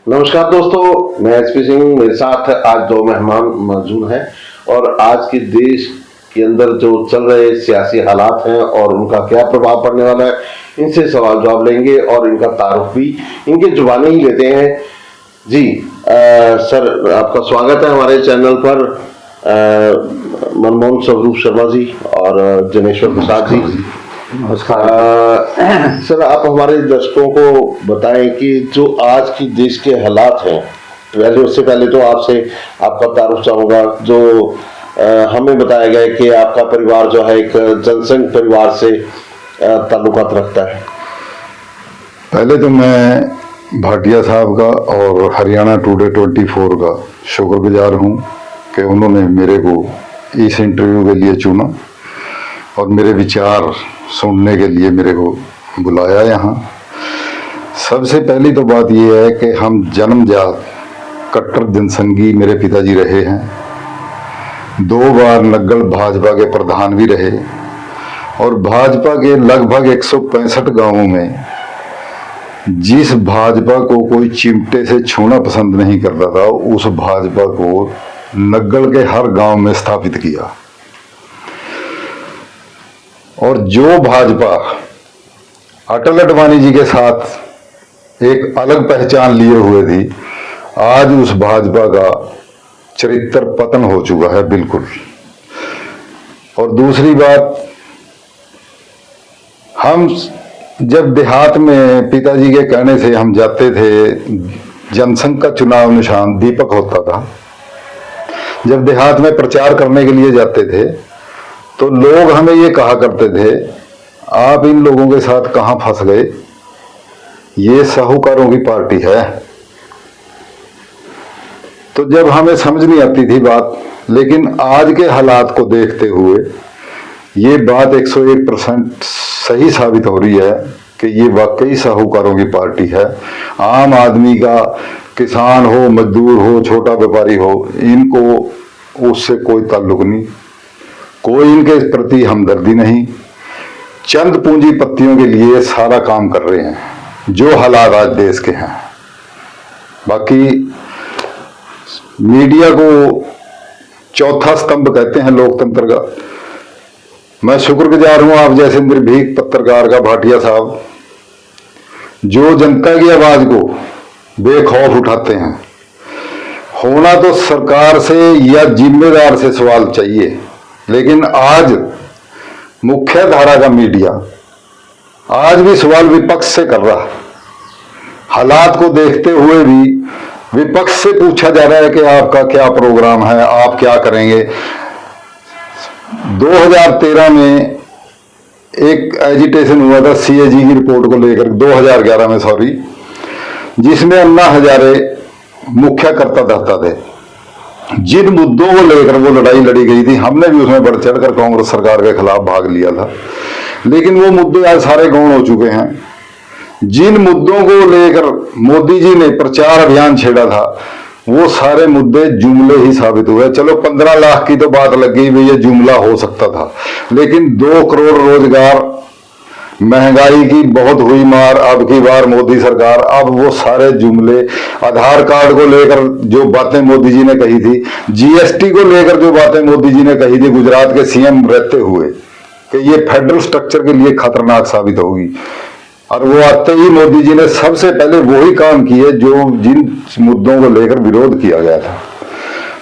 नमस्कार दोस्तों, मैं एसपी सिंह। मेरे साथ आज दो मेहमान मौजूद हैं और आज के देश के अंदर जो चल रहे सियासी हालात हैं और उनका क्या प्रभाव पड़ने वाला है, इनसे सवाल जवाब लेंगे और इनका तारुफ भी इनके जुबानी ही लेते हैं। जी सर, आपका स्वागत है हमारे चैनल पर। मनमोहन स्वरूप शर्मा जी और जनेश्वर प्रसाद जी, नमस्कार। सर, आप हमारे दर्शकों को बताएं कि जो आज की देश के हालात हैं, उससे पहले तो आपसे आपका तारुफ चाहूंगा। जो हमें बताया गया है कि आपका परिवार जो है एक जनसंघ परिवार से ताल्लुकात रखता है। पहले तो मैं भाटिया साहब का और हरियाणा टुडे 24 का शुक्रगुजार हूं कि उन्होंने मेरे को इस इंटरव्यू के लिए चुना और मेरे विचार सुनने के लिए मेरे को बुलाया यहाँ। सबसे पहली तो बात यह है कि हम जन्मजात कट्टर जनसंघी मेरे पिताजी रहे हैं। 2 बार नग्गल भाजपा के प्रधान भी रहे और भाजपा के लगभग 165 गांवों में जिस भाजपा को कोई चिमटे से छूना पसंद नहीं करता था, उस भाजपा को नग्गल के हर गांव में स्थापित किया। और जो भाजपा अटल अडवाणी जी के साथ एक अलग पहचान लिए हुए थी, आज उस भाजपा का चरित्र पतन हो चुका है बिल्कुल। और दूसरी बात, हम जब देहात में पिताजी के कहने से हम जाते थे, जनसंघ का चुनाव निशान दीपक होता था। जब देहात में प्रचार करने के लिए जाते थे तो लोग हमें ये कहा करते थे, आप इन लोगों के साथ कहां फंस गए, ये साहूकारों की पार्टी है। तो जब हमें समझ नहीं आती थी बात, लेकिन आज के हालात को देखते हुए ये बात 101% सही साबित हो रही है कि ये वाकई साहूकारों की पार्टी है। आम आदमी का, किसान हो, मजदूर हो, छोटा व्यापारी हो, इनको उससे कोई ताल्लुक नहीं, कोई इनके प्रति हमदर्दी नहीं। चंद पूंजीपतियों के लिए सारा काम कर रहे हैं जो हालात आज देश के हैं। बाकी मीडिया को चौथा स्तंभ कहते हैं लोकतंत्र का। मैं शुक्रगुजार हूं आप जैसे निर्भीक पत्रकार का, भाटिया साहब, जो जनता की आवाज को बेखौफ उठाते हैं। होना तो सरकार से या जिम्मेदार से सवाल चाहिए, लेकिन आज मुख्य धारा का मीडिया आज भी सवाल विपक्ष से कर रहा है। हालात को देखते हुए भी विपक्ष से पूछा जा रहा है कि आपका क्या प्रोग्राम है, आप क्या करेंगे। 2013 में एक एजिटेशन हुआ था सीएजी की रिपोर्ट को लेकर, 2011 में सॉरी, जिसमें अन्ना हजारे मुख्य कर्ता धरता थे। जिन मुद्दों को लेकर वो लड़ाई लड़ी गई थी, हमने भी उसमें बढ़ चढ़कर कांग्रेस सरकार के खिलाफ भाग लिया था, लेकिन वो मुद्दे आज सारे गौण हो चुके हैं। जिन मुद्दों को लेकर मोदी जी ने प्रचार अभियान छेड़ा था, वो सारे मुद्दे जुमले ही साबित हुए। चलो 15 लाख की तो बात लग गई, ये जुमला हो सकता था, लेकिन 2 करोड़ रोजगार, महंगाई की बहुत हुई मार अब की बार मोदी सरकार, अब वो सारे जुमले, आधार कार्ड को लेकर जो बातें मोदी जी ने कही थी, जीएसटी को लेकर जो बातें मोदी जी ने कही थी गुजरात के सीएम रहते हुए कि ये फेडरल स्ट्रक्चर के लिए खतरनाक साबित होगी, और वो आते ही मोदी जी ने सबसे पहले वही काम किए जो जिन मुद्दों को लेकर विरोध किया गया था।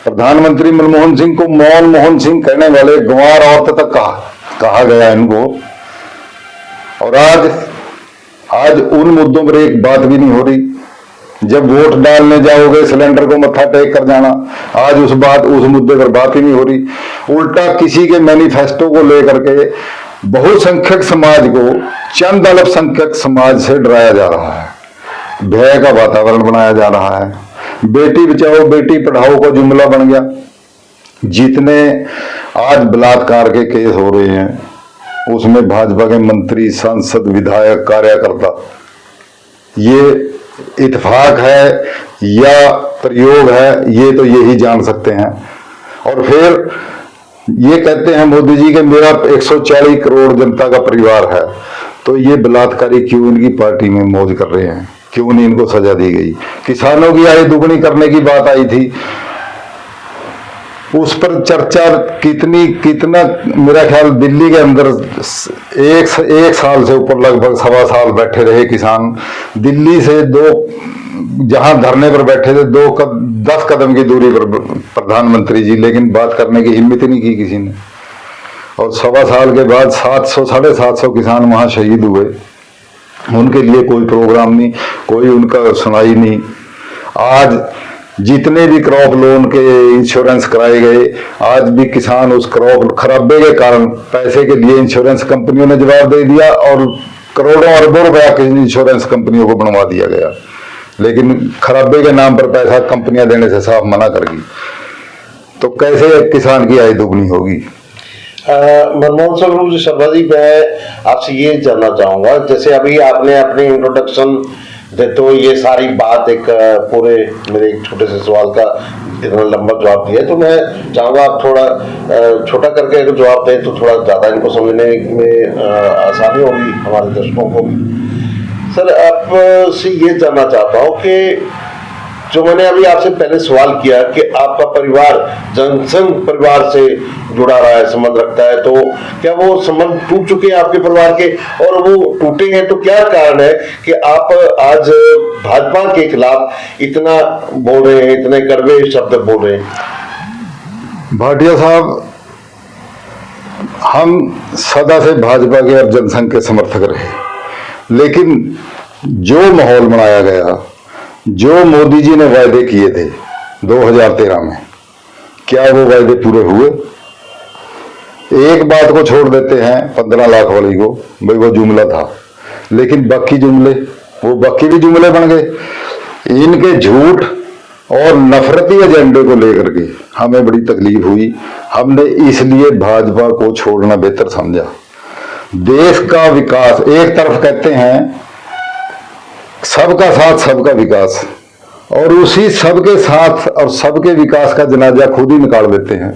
प्रधानमंत्री मनमोहन सिंह को मौन मोहन सिंह कहने वाले गंवार औरत तक कहा गया इनको। और आज उन मुद्दों पर एक बात भी नहीं हो रही। जब वोट डालने जाओगे सिलेंडर को मत्था टेक कर जाना, आज उस मुद्दे पर बात ही नहीं हो रही। उल्टा किसी के मैनिफेस्टो को लेकर के बहुसंख्यक समाज को चंद अल्पसंख्यक समाज से डराया जा रहा है, भय का वातावरण बनाया जा रहा है। बेटी बचाओ बेटी पढ़ाओ का जुमला बन गया। जितने आज बलात्कार के केस हो रहे हैं, उसमें भाजपा के मंत्री, सांसद, विधायक, कार्यकर्ता, ये इत्तेफाक है या प्रयोग है, ये तो यही जान सकते हैं। और फिर ये कहते हैं मोदी जी के मेरा 140 करोड़ जनता का परिवार है, तो ये बलात्कारी क्यों इनकी पार्टी में मौज कर रहे हैं? क्यों नहीं इनको सजा दी गई? किसानों की आय दुगनी करने की बात आई थी, उस पर चर्चा कितना मेरा ख्याल दिल्ली के अंदर एक साल से ऊपर लगभग 1.25 साल बैठे रहे किसान। दिल्ली से जहां धरने पर बैठे थे 10 कदम की दूरी पर प्रधानमंत्री जी, लेकिन बात करने की हिम्मत ही नहीं की किसी ने। और 1.25 साल के बाद 700-750 किसान वहां शहीद हुए, उनके लिए कोई प्रोग्राम नहीं, कोई उनका सुनाई नहीं। आज जितने भी क्रॉप लोन के इंश्योरेंस कराए गए, आज भी किसान उस क्रॉप खराबे के कारण पैसे के लिए इंश्योरेंस कंपनियों ने जवाब दे दिया और करोड़ों अरबों रुपया की इंश्योरेंस कंपनियों को बनवा दिया गया, लेकिन खराबे के नाम पर पैसा कंपनियां देने से साफ मना कर गई। तो कैसे किसान की आय दुगनी होगी? मनमोहन स्वरूप शर्मा जी, मैं आपसे ये जानना चाहूंगा, जैसे अभी आपने अपने इंट्रोडक्शन देते हुए ये सारी बात एक पूरे मेरे एक छोटे से सवाल का इतना लंबा जवाब दिया, तो मैं चाहूंगा आप थोड़ा छोटा करके अगर जवाब दें तो थोड़ा ज्यादा इनको समझने में आसानी होगी हमारे दर्शकों को भी। सर, आपसे ये जानना चाहता हूँ कि जो मैंने अभी आपसे पहले सवाल किया कि आपका परिवार जनसंघ परिवार से जुड़ा रहा है, संबंध रखता है, तो क्या वो संबंध टूट चुके हैं आपके परिवार के? और वो टूटे हैं तो क्या कारण है कि आप आज भाजपा के खिलाफ इतना बोल रहे हैं, इतने कड़वे शब्द बोल रहे हैं? भाटिया साहब, हम सदा से भाजपा के और जनसंघ के समर्थक रहे, लेकिन जो माहौल बनाया गया, जो मोदी जी ने वायदे किए थे 2013 में, क्या वो वायदे पूरे हुए? एक बात को छोड़ देते हैं 15 लाख वाली को, भाई वो जुमला था, लेकिन बाकी जुमले, वो बाकी भी जुमले बन गए। इनके झूठ और नफरती एजेंडे को लेकर के हमें बड़ी तकलीफ हुई। हमने इसलिए भाजपा को छोड़ना बेहतर समझा। देश का विकास, एक तरफ कहते हैं सबका साथ सबका विकास, और उसी सबके साथ और सबके विकास का जनाजा खुद ही निकाल देते हैं।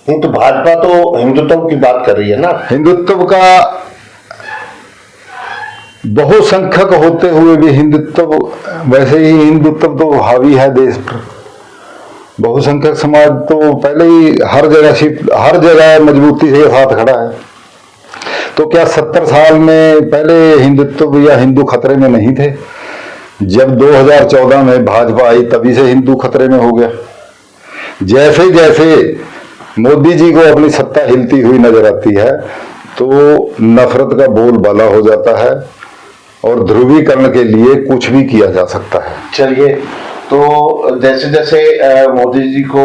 नहीं तो भाजपा तो हिंदुत्व की बात कर रही है ना। हिंदुत्व का बहुसंख्यक होते हुए भी हिंदुत्व, वैसे ही हिंदुत्व तो हावी है देश पर। बहुसंख्यक समाज तो पहले ही हर जगह मजबूती से साथ खड़ा है। तो क्या 70 साल में पहले हिंदुत्व या हिंदू खतरे में नहीं थे? जब 2014 में भाजपा आई तभी से हिंदू खतरे में हो गया। जैसे जैसे मोदी जी को अपनी सत्ता हिलती हुई नजर आती है तो नफरत का बोलबाला हो जाता है और ध्रुवीकरण के लिए कुछ भी किया जा सकता है। चलिए, तो जैसे जैसे मोदी जी को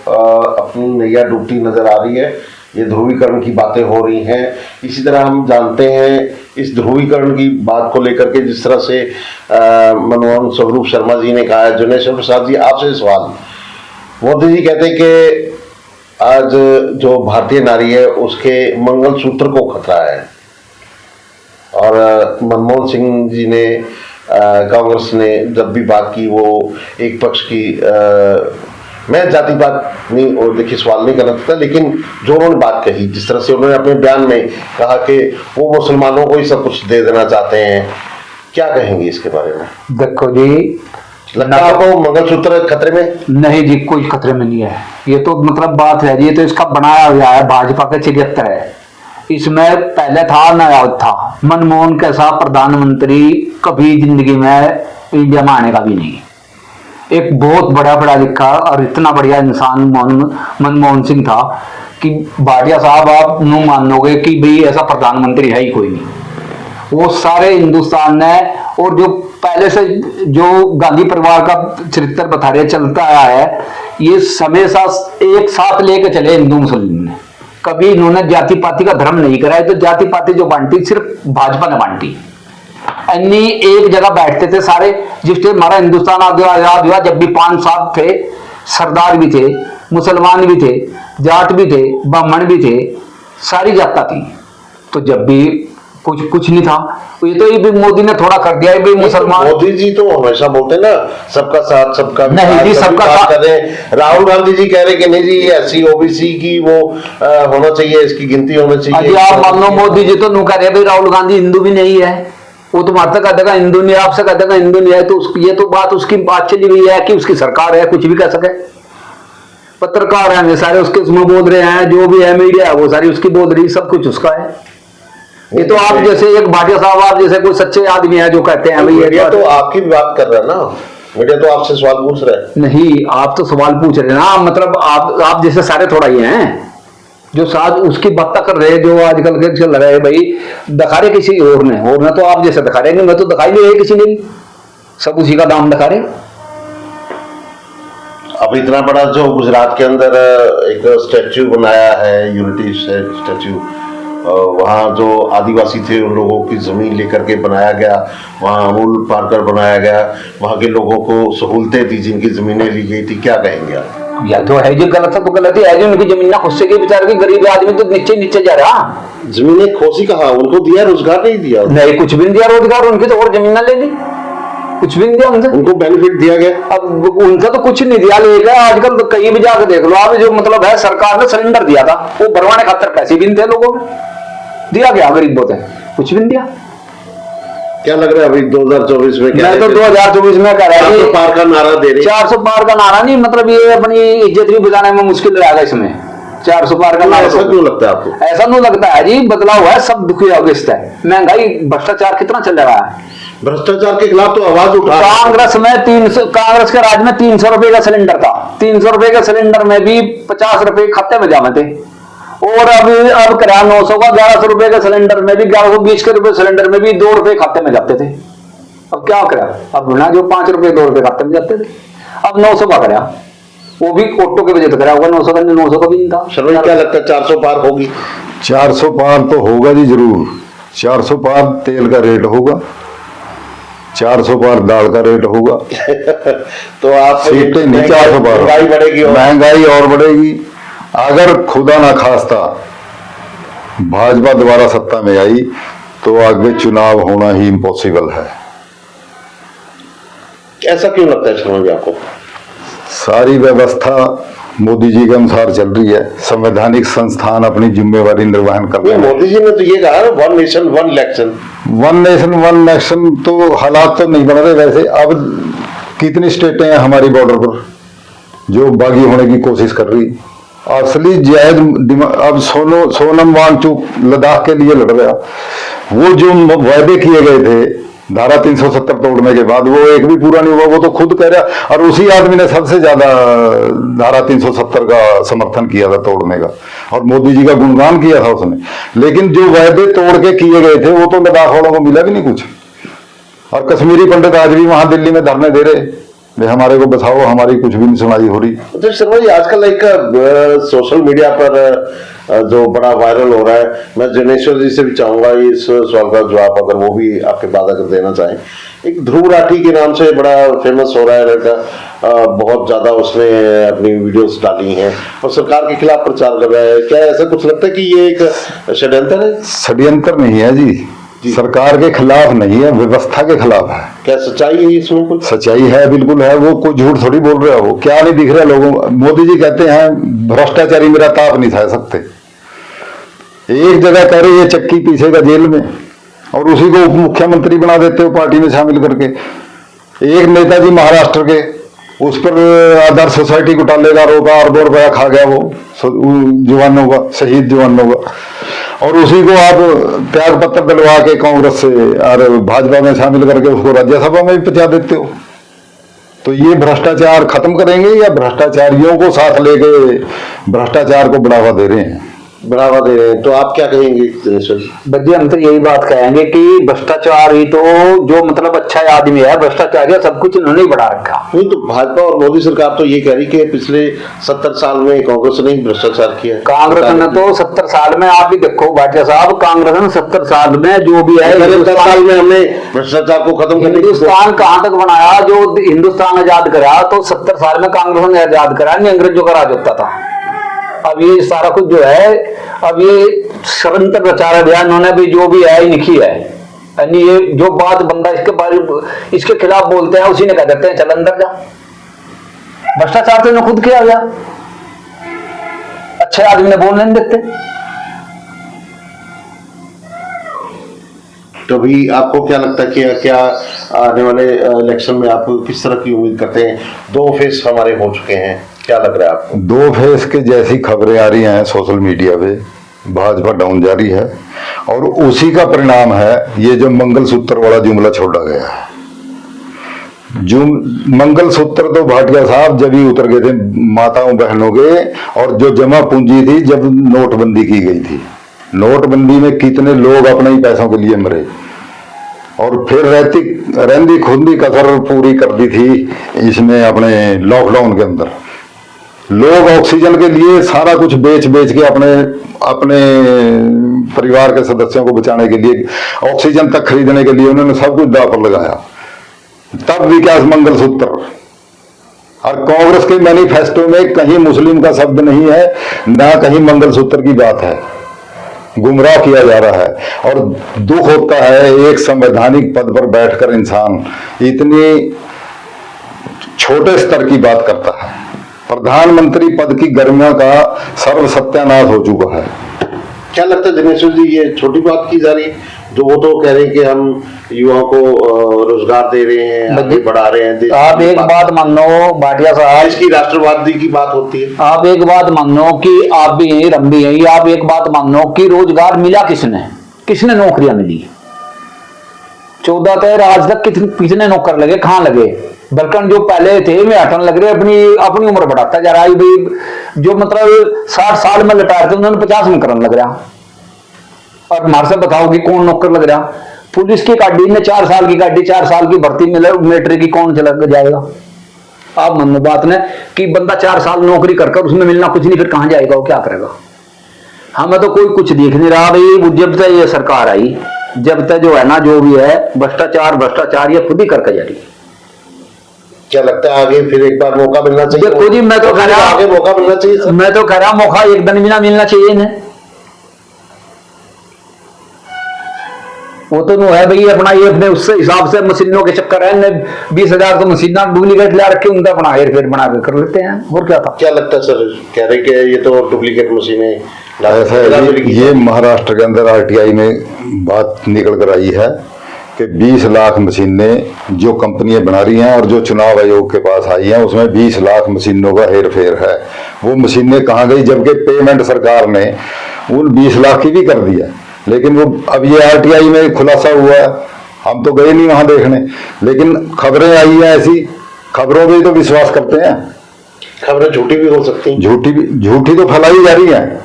अपनी नैया डूबती नजर आ रही है, ये ध्रुवीकरण की बातें हो रही हैं, इसी तरह हम जानते हैं इस ध्रुवीकरण की बात को लेकर के जिस तरह से मनमोहन स्वरूप शर्मा जी ने कहा है। जुनेश्वर प्रसाद जी, आपसे सवाल, मोदी जी कहते हैं कि आज जो भारतीय नारी है उसके मंगलसूत्र को खतरा है, और मनमोहन सिंह जी ने कांग्रेस ने जब भी बात की वो एक पक्ष की, मैं जातिवाद नहीं, और देखिए सवाल नहीं करना चाहता, लेकिन जो उन्होंने बात कही, जिस तरह से उन्होंने अपने बयान में कहा कि वो मुसलमानों को ही सब कुछ दे देना चाहते हैं, क्या कहेंगे इसके बारे में? देखो जी, लगता है आपको मंगलसूत्र खतरे में? नहीं जी, कोई खतरे में नहीं है। ये तो मतलब बात है, ये तो इसका बनाया हुआ है, भाजपा का चरित्र है। इसमें पहले था नया था, मनमोहन के साथ प्रधानमंत्री कभी जिंदगी में इंडिया में आने का भी नहीं। एक बहुत बड़ा पढ़ा लिखा और इतना बढ़िया इंसान मनमोहन सिंह था कि भाटिया साहब आप यूं मानोगे कि भाई ऐसा प्रधानमंत्री है ही कोई नहीं। वो सारे हिंदुस्तान ने, और जो पहले से जो गांधी परिवार का चरित्र बता रहे चलता आया है, ये हमेशा एक साथ लेके चले हिंदू मुस्लिम ने। कभी इन्होंने जाति पाति का धर्म नहीं कराया। तो जाति पाति जो बांटी सिर्फ भाजपा ने बांटी। अन्य एक जगह बैठते थे सारे, जिससे हमारा हिंदुस्तान आजाद हुआ, जब भी 5 साथ थे, सरदार भी थे, मुसलमान भी थे, जाट भी थे, ब्राह्मण भी थे, सारी जाता थी। तो जब भी कुछ नहीं था। ये तो ये भी मोदी ने थोड़ा कर दिया है भी मुसलमान। मोदी जी तो हमेशा बोलते हैं ना सबका साथ सबका विकास, नहीं जी, सबका साथ कर रहे हैं। राहुल गांधी जी कह रहे कि नहीं जी एससी ओबीसी की वो होना चाहिए, इसकी गिनती होनी चाहिए। अजी आप मान लो मोदी जी तो नू कह रहे भाई राहुल गांधी हिंदू भी नहीं है, वो तो मारता कहता देगा हिंदू नहीं, आपसे कहता देगा हिंदू नहीं है, तो ये तो बात उसकी बात चली हुई है कि उसकी सरकार है, कुछ भी कह सके। पत्रकार हैं सारे उसके उसमें बोल रहे हैं, जो भी है मीडिया है वो सारी उसकी बोल रही, सब कुछ उसका है। ये तो आप जैसे एक भाटिया साहब, आप जैसे कोई सच्चे आदमी है जो कहते हैं भाई मीडिया तो आपकी भी बात कर रहा है ना, मीडिया तो आपसे सवाल पूछ रहा है। नहीं, आप तो सवाल पूछ रहे हैं ना, मतलब आप जैसे सारे थोड़ा ही हैं जो साथ उसकी बात कर रहे हैं, जो आजकल के चल रहे हैं भाई, दिखा रहे किसी और ने तो आप जैसे दिखा रहे हैं, मैं तो दिखाई नहीं किसी ने भी, सब उसी का दाम दिखा रहे। अब इतना बड़ा जो गुजरात के अंदर एक स्टैच्यू बनाया है, यूनिटी स्टैच्यू, वहाँ जो आदिवासी थे उन लोगों की जमीन लेकर के बनाया गया, वहाँ अमूल पार्कर बनाया गया, वहाँ के लोगों को सहूलतें दी जिनकी जमीनें ली गई थी, क्या कहेंगे आप? या तो है जो गलत है तो गलत ही है, जो उनकी जमीन ना खुद से की बेचारे की, गरीब आदमी तो नीचे नीचे जा रहा। जमीनें खोसी कहा, उनको दिया रोजगार नहीं दिया, नहीं कुछ भी नहीं दिया रोजगार, उनकी तो और जमीन ना ले ली, कुछ भी नहीं दिया उनसे, उनको बेनिफिट दिया गया। अब उनका तो कुछ नहीं दिया, लेकर आजकल तो कहीं भी जाकर देख लो आप, जो मतलब है सरकार ने सिलेंडर दिया था, वो भरवाने खातर पैसे भी नहीं थे लोगों में, दिया गया गरीबों से, कुछ भी नहीं दिया। क्या लग रहा है अभी 2024 में? क्या मैं तो 2024 में कह रहा हूँ 400 पार का नारा दे रहे, 400 पार का नारा नहीं, मतलब ये अपनी इज्जत भी बचाने में मुश्किल रहेगा इसमें, 400 पार का नारा। ऐसा क्यों लगता है आपको? ऐसा नहीं लगता है जी, बदलाव है, सब दुखी अवस्था है, महंगाई भ्रष्टाचार कितना चल रहा है, भ्रष्टाचार के खिलाफ तो आवाज उठा। कांग्रेस में 300, कांग्रेस के राज में 300 रुपए का सिलेंडर था, 300 रुपए के सिलेंडर में भी 50 रुपए खाते में जाने थे, और अब करा 900 का, 1100 रुपए के सिलेंडर में भी, 1120 के रुपए सिलेंडर में भी 2 रुपए खाते में जाते थे। अब क्या करा, अब ना जो 5 रुपए 2 रुपए खाते में जाते थे, अब 900 का करा, वो भी ऑटो के वजह तो करा होगा, 900 का 900 का भी नहीं था। शर्मा क्या लगता है 400 पार होगी? 400 पार तो होगा जी जरूर, 400 पार तेल का रेट होगा, 400 पार दाल का रेट होगा तो आप सीटें नहीं 400 पार, महंगाई बढ़ेगी, महंगाई और बढ़ेगी। अगर खुदा ना खास्ता भाजपा दोबारा सत्ता में आई तो आगे चुनाव होना ही इम्पॉसिबल है। ऐसा क्यों लगता है शर्मा जी आपको? सारी व्यवस्था मोदी जी के अनुसार चल रही है, संवैधानिक संस्थान अपनी जिम्मेवारी निर्वहन कर रहे हैं। मोदी जी ने तो ये कहा ना, 1 नेशन 1 इलेक्शन। 1 नेशन 1 इलेक्शन तो हालात तो नहीं बन रहे वैसे। अब कितनी स्टेटें हैं हमारी बॉर्डर पर जो बागी होने की कोशिश कर रही, असली जायज अब सोनम वांगचुक लद्दाख के लिए लड़ रहा, वो जो वायदे किए गए थे धारा 370 तोड़ने के बाद वो एक भी पूरा नहीं हुआ, वो तो खुद कह रहा, और उसी आदमी ने सबसे ज्यादा धारा 370 का समर्थन किया था तोड़ने का, और मोदी जी का गुणगान किया था उसने। लेकिन जो वायदे तोड़ के किए गए थे वो तो लद्दाख वालों को मिला भी नहीं कुछ, और कश्मीरी पंडित आज भी वहां दिल्ली में धरने दे रहे, वे हमारे को बचाओ, हमारी कुछ भी नहीं सुनाई हो रही। तो शर्मा जी आजकल एक सोशल मीडिया पर जो बड़ा वायरल हो रहा है, मैं जनेश्वर जी से भी चाहूंगा इस सवाल का जवाब, अगर वो भी आपके बाद अगर देना चाहें। एक ध्रुव राठी के नाम से बड़ा फेमस हो रहा है लड़का, बहुत ज्यादा उसने अपनी वीडियोस डाली हैं और सरकार के खिलाफ प्रचार कर रहा है, क्या ऐसा कुछ लगता है कि ये एक षड्यंत्र है? षड्यंत्र नहीं है जी, सरकार के खिलाफ नहीं है, व्यवस्था के खिलाफ है। क्या सच्चाई है इसमें? कुछ सच्चाई है, बिल्कुल है, वो कोई झूठ थोड़ी बोल रहा है, वो क्या नहीं दिख रहा लोगों को। मोदी जी कहते हैं भ्रष्टाचारी मेरा ताप नहीं सह सकते, एक जगह कह रहे ये चक्की पीछेगा जेल में, और उसी को उप मुख्यमंत्री बना देते हो पार्टी में शामिल करके। एक नेताजी महाराष्ट्र के, उस पर आदर्श सोसाइटी घोटाले का रोका, अरबों रुपया खा गया वो जवानों का, शहीद जवानों का, और उसी को आप त्याग पत्र दिलवा के कांग्रेस से और भाजपा में शामिल करके उसको राज्यसभा में भी पहुंचा देते हो। तो ये भ्रष्टाचार खत्म करेंगे या भ्रष्टाचारियों को साथ लेके भ्रष्टाचार को बढ़ावा दे रहे हैं? बढ़ावा दे रहे हैं। तो आप क्या कहेंगे जनेश्वर जी? बच्चे हम तो यही बात कहेंगे कि भ्रष्टाचार ही तो जो मतलब अच्छा आदमी है, भ्रष्टाचारी सब कुछ इन्होंने ही बढ़ा रखा। नहीं तो भाजपा और मोदी सरकार तो ये कह रही कि पिछले 70 साल में कांग्रेस ने भ्रष्टाचार किया। कांग्रेस ने तो 70 साल में, आप भी देखो भाटिया साहब, कांग्रेस ने 70 साल में जो भी है 70 साल में हमने भ्रष्टाचार को खत्म करने की हिंदुस्तान कहां तक बनाया, जो हिंदुस्तान आजाद करा तो 70 साल में कांग्रेस ने आजाद करा, नहीं अंग्रेजों का राज होता था। अब ये सारा कुछ जो है, अब ये षड्यंत्र रचा रहा इन्होंने भी, जो भी है लिखी है, यानी ये जो बात बंदा इसके बारे इसके खिलाफ बोलते हैं उसी ने कह देते हैं चल अंदर जा। भ्रष्टाचार तो इन्होंने खुद किया गया, अच्छे आदमी ने बोलने नहीं देते। तो अभी आपको क्या लगता है कि क्या आने वाले इलेक्शन में आप किस तरह की उम्मीद करते हैं? 2 फेस हमारे हो चुके हैं, क्या लग रहा है आपको? 2 फेस के जैसी खबरें आ रही हैं सोशल मीडिया पे, भाजपा डाउन जारी है और उसी का परिणाम है ये जो मंगलसूत्र वाला जुमला छोड़ा गया है। मंगलसूत्र तो भाटिया साहब जब ही उतर गए थे माताओं बहनों के, और जो जमा पूंजी थी जब नोटबंदी की गई थी, नोटबंदी में कितने लोग अपने ही पैसों के लिए मरे, और फिर रहती खुदी कसर पूरी कर दी थी इसमें अपने लॉकडाउन के अंदर। लोग ऑक्सीजन के लिए सारा कुछ बेच बेच के अपने परिवार के सदस्यों को बचाने के लिए, ऑक्सीजन तक खरीदने के लिए उन्होंने सब कुछ दांव पर लगाया। तब विकास मंगलसूत्र, और कांग्रेस के मैनिफेस्टो में कहीं मुस्लिम का शब्द नहीं है, ना कहीं मंगलसूत्र की बात है। गुमराह किया जा रहा है और दुख होता है एक संवैधानिक पद पर बैठकर इंसान इतनी छोटे स्तर की बात करता है। प्रधानमंत्री पद की गरिमा का सर्व सत्यानाश हो चुका है। क्या लगता है दिनेश्वर जी, ये छोटी बात की जा रही है? जो वो तो कह रहे हैं कि हम युवाओं को रोजगार दे रहे हैं, आगे बढ़ा रहे हैं। आप एक बात मान लो भाटिया साहब, इसकी राष्ट्रवादी की बात होती है। आप एक बात मान लो कि आप भी हैं, हम भी हैं, आप एक बात मान लो कि रोजगार मिला किसने नौकरियां मिली? 14 तक आज तक कितने नौकर लगे, कहाँ लगे? बल्कि जो पहले थे वे हटन लग रहे, अपनी उम्र बढ़ाता जा रहा है भाई। जो मतलब 60 साल में रिटायर थे उन्होंने 50 में करने लग रहा। और हमारे से बताओ कि कौन नौकर लग रहा? पुलिस की गाड़ी ने 4 साल की गाड़ी, 4 साल की भर्ती मिले, मिलिट्री की कौन चला जाएगा? आप मन लो बात ने कि बंदा 4 साल नौकरी कर उसमें मिलना कुछ नहीं, फिर कहां जाएगा, वो क्या करेगा? हमें तो कोई कुछ देख नहीं रहा भाई। जब तक ये सरकार आई, जब तक जो है ना, जो भी है भ्रष्टाचार ये खुद ही करके जा रही है। क्या लगता है आगे फिर एक बार मौका मिलना चाहिए? देखो जी, मैं तो कह रहा आगे मौका मिलना चाहिए। मैं तो कह रहा मौका एक दिन भी ना मिलना चाहिए इन्हें। वो तो नो है भाई अपना, ये अपने उससे हिसाब से मशीनों के चक्कर है, 20,000 तो मशीना डुप्लीकेट ला रखे, उनका बना हेर बना के कर लेते हैं। और क्या था? क्या लगता है सर, कह रहे कि ये तो डुप्लीकेट मशीनें? ऐसा है ये महाराष्ट्र के अंदर आरटीआई में बात निकल कर आई है कि 20 लाख मशीनें जो कंपनियां बना रही हैं और जो चुनाव आयोग के पास आई हैं उसमें 20 लाख मशीनों का हेर फेर है। वो मशीनें कहाँ गई? जबकि पेमेंट सरकार ने उन 20 लाख की भी कर दिया, लेकिन वो अब ये आरटीआई में खुलासा हुआ है। हम तो गए नहीं वहां देखने, लेकिन खबरें आई हैं ऐसी, खबरों पे तो विश्वास करते हैं। खबरें झूठी भी हो सकती हैं। झूठी तो फैलाई जा रही है,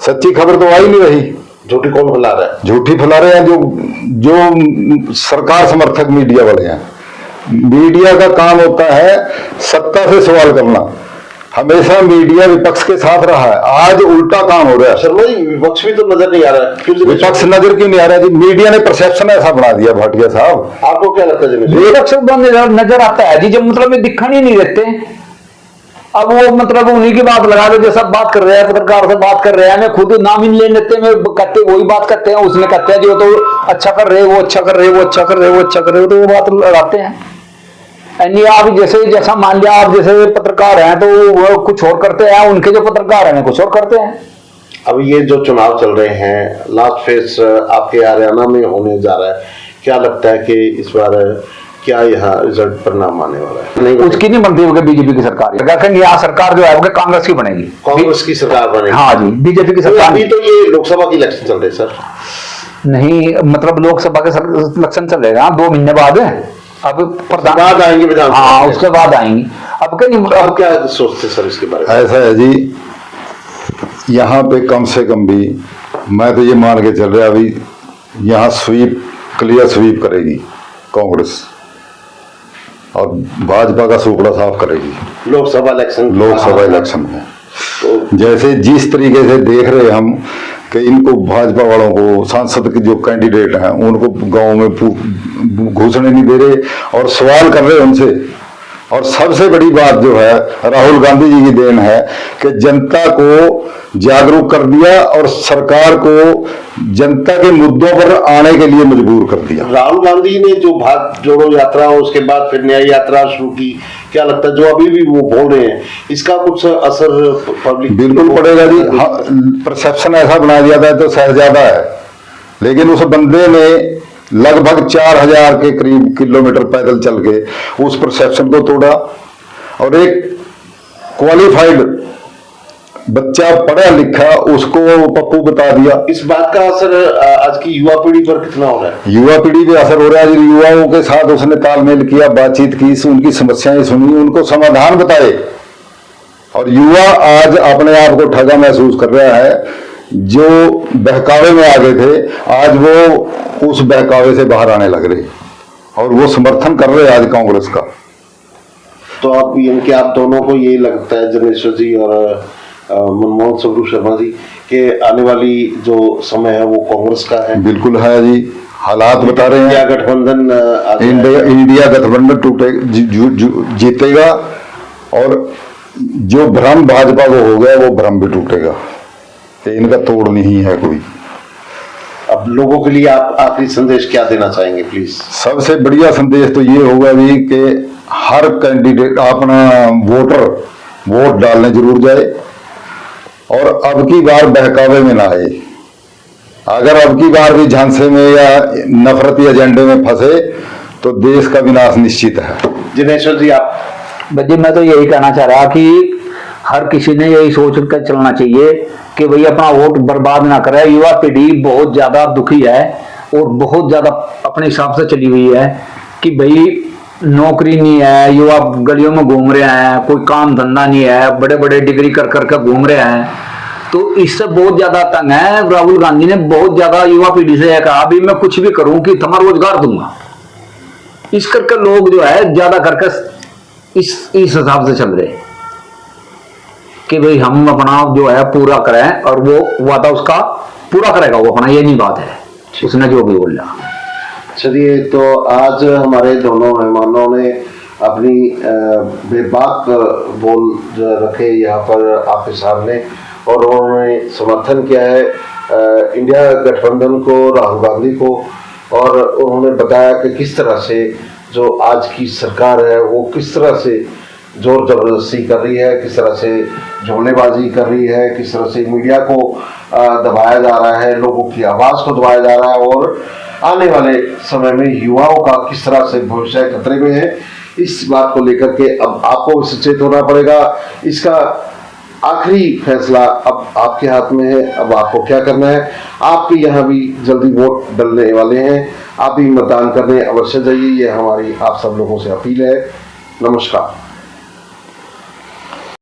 सच्ची खबर तो आ ही नहीं रही। झूठी कौन फैला रहा है? झूठी फैला रहे हैं जो सरकार समर्थक मीडिया वाले हैं। मीडिया का काम होता है सत्ता से सवाल करना। हमेशा मीडिया विपक्ष के साथ रहा है, आज उल्टा काम हो रहा है। शर्मा जी, विपक्ष भी तो नजर नहीं आ रहा है। विपक्ष नजर क्यों नहीं आ रहा है जी? मीडिया ने परसेप्शन ऐसा बना दिया भाटिया साहब। आपको क्या लगता है? विपक्ष नजर आता है जी, जब मतलब ये दिखा नहीं रहते। अब वो मतलब उन्हीं की बात लगा दो जो सब बात कर रहे हैं, पत्रकार से बात कर रहे हैं, मैं खुद नाम ही ले लेते हैं, कहते वही बात करते हैं, उसमें कहते हैं जो तो अच्छा कर रहे, वो अच्छा कर रहे, वो अच्छा कर रहे, वो अच्छा कर रहे, तो वो बात लगाते हैं। यानी आप जैसा मान लिया, आप जैसे पत्रकार हैं तो वो कुछ और करते हैं, उनके जो पत्रकार हैं कुछ और करते हैं। अब ये जो चुनाव चल रहे हैं, लास्ट फेज आपके हरियाणा में होने जा रहा है, क्या लगता है कि इस बार क्या यहाँ रिजल्ट परिणाम आने वाला है? नहीं, उसकी नहीं बनती होगी बीजेपी की सरकार। यहाँ सरकार जो है वो कांग्रेस की बनेगी, कांग्रेस की सरकार बनेगी। हाँ जी, बीजेपी की सरकार। अभी तो ये लोकसभा की इलेक्शन चल रहे सर। नहीं, मतलब लोकसभा के इलेक्शन चलेगा 2 महीने बाद। अब बाद आएंगे विधानसभा। हाँ, उसके बाद आएंगी। अब क्या सोचते सर इसके बारे में? ऐसा है जी, यहाँ पे कम से कम भी मैं तो ये मान के चल रहा अभी यहाँ क्लियर स्वीप करेगी कांग्रेस और भाजपा का सुपड़ा साफ करेगी लोकसभा इलेक्शन में। तो जैसे जिस तरीके से देख रहे हम कि इनको भाजपा वालों को सांसद के जो कैंडिडेट हैं उनको गांव में घुसने नहीं दे रहे और सवाल कर रहे उनसे। और सबसे बड़ी बात जो है राहुल गांधी जी की देन है कि जनता को जागरूक कर दिया और सरकार को जनता के मुद्दों पर आने के लिए मजबूर कर दिया। राहुल गांधी ने जो भारत जोड़ो यात्रा, उसके बाद फिर न्याय यात्रा शुरू की, क्या लगता है जो अभी भी वो बोल रहे हैं इसका कुछ असर पब्लिक? बिल्कुल पड़ेगा जी। परसेप्शन ऐसा बना दिया था तो शहजादा है, लेकिन उस बंदे ने लगभग 4000 के करीब किलोमीटर पैदल चल के उस परसेप्शन को तोड़ा और एक क्वालिफाइड बच्चा पढ़ा लिखा उसको पप्पू बता दिया। इस बात का असर आज की युवा पीढ़ी पर कितना हो रहा है? युवा पीढ़ी पे असर हो रहा है। युवाओं के साथ उसने तालमेल किया, बातचीत की, उनकी समस्याएं सुनी, उनको समाधान बताए और युवा आज अपने आप को ठगा महसूस कर रहा है। जो बहकावे में आ गए थे आज वो उस बहकावे से बाहर आने लग रहे और वो समर्थन कर रहे आज कांग्रेस का। तो अब इनके आप दोनों को यही लगता है, जनेश्वर जी और मनमोहन स्वरूप शर्मा जी, के आने वाली जो समय है वो कांग्रेस का है? बिल्कुल है जी, हालात बता रहे हैं। इंडिया गठबंधन इंडिया गठबंधन टूटे जीतेगा और जो भ्रम भाजपा को हो गया वो भ्रम भी टूटेगा, इनका तोड़ नहीं है कोई। अब लोगों के लिए आप आखिरी संदेश क्या देना चाहेंगे प्लीज? सबसे बढ़िया संदेश तो ये होगा भी कि हर कैंडिडेट अपना वोटर वोट डालने जरूर जाए और अब की बार बहकावे में ना आए। अगर अब की बार भी झांसे में या नफरती एजेंडे में फंसे तो देश का विनाश निश्चित है। जिनेश्वर जी आप? जी मैं तो यही कहना चाह रहा कि हर किसी ने यही सोच कर चलना चाहिए कि भाई अपना वोट बर्बाद ना करे। युवा पीढ़ी बहुत ज्यादा दुखी है और बहुत ज्यादा अपने हिसाब से चली हुई है कि भाई नौकरी नहीं है, युवा गलियों में घूम रहे हैं, कोई काम धंधा नहीं है, बड़े बड़े डिग्री कर करके घूम रहे हैं। तो इससे बहुत ज्यादा तंग है। राहुल गांधी ने बहुत ज्यादा युवा पीढ़ी से कहा अभी मैं कुछ भी करूं कि तुम्हारा रोजगार दूंगा। इस करके लोग जो है ज्यादा करके इस हिसाब से चल रहे कि भाई हम अपना जो है पूरा करें और वो वादा उसका पूरा करेगा वो अपना, ये नहीं बात है उसने जो भी बोला। चलिए, तो आज हमारे दोनों मेहमानों ने अपनी बेबाक बोल जो रखे यहाँ पर आपके सामने और उन्होंने समर्थन किया है इंडिया गठबंधन को, राहुल गांधी को, और उन्होंने बताया कि किस तरह से जो आज की सरकार है वो किस तरह से जोर जबरदस्ती कर रही है, किस तरह से जुमलेबाजी कर रही है, किस तरह से मीडिया को दबाया जा रहा है, लोगों की आवाज़ को दबाया जा रहा है और आने वाले समय में युवाओं का किस तरह से भविष्य खतरे में है। इस बात को लेकर के अब आपको सचेत होना पड़ेगा। इसका आखिरी फैसला अब आपके हाथ में है। अब आपको क्या करना है, आपके यहाँ भी जल्दी वोट डलने वाले हैं, आप भी मतदान करने अवश्य जाइए, ये हमारी आप सब लोगों से अपील है। नमस्कार।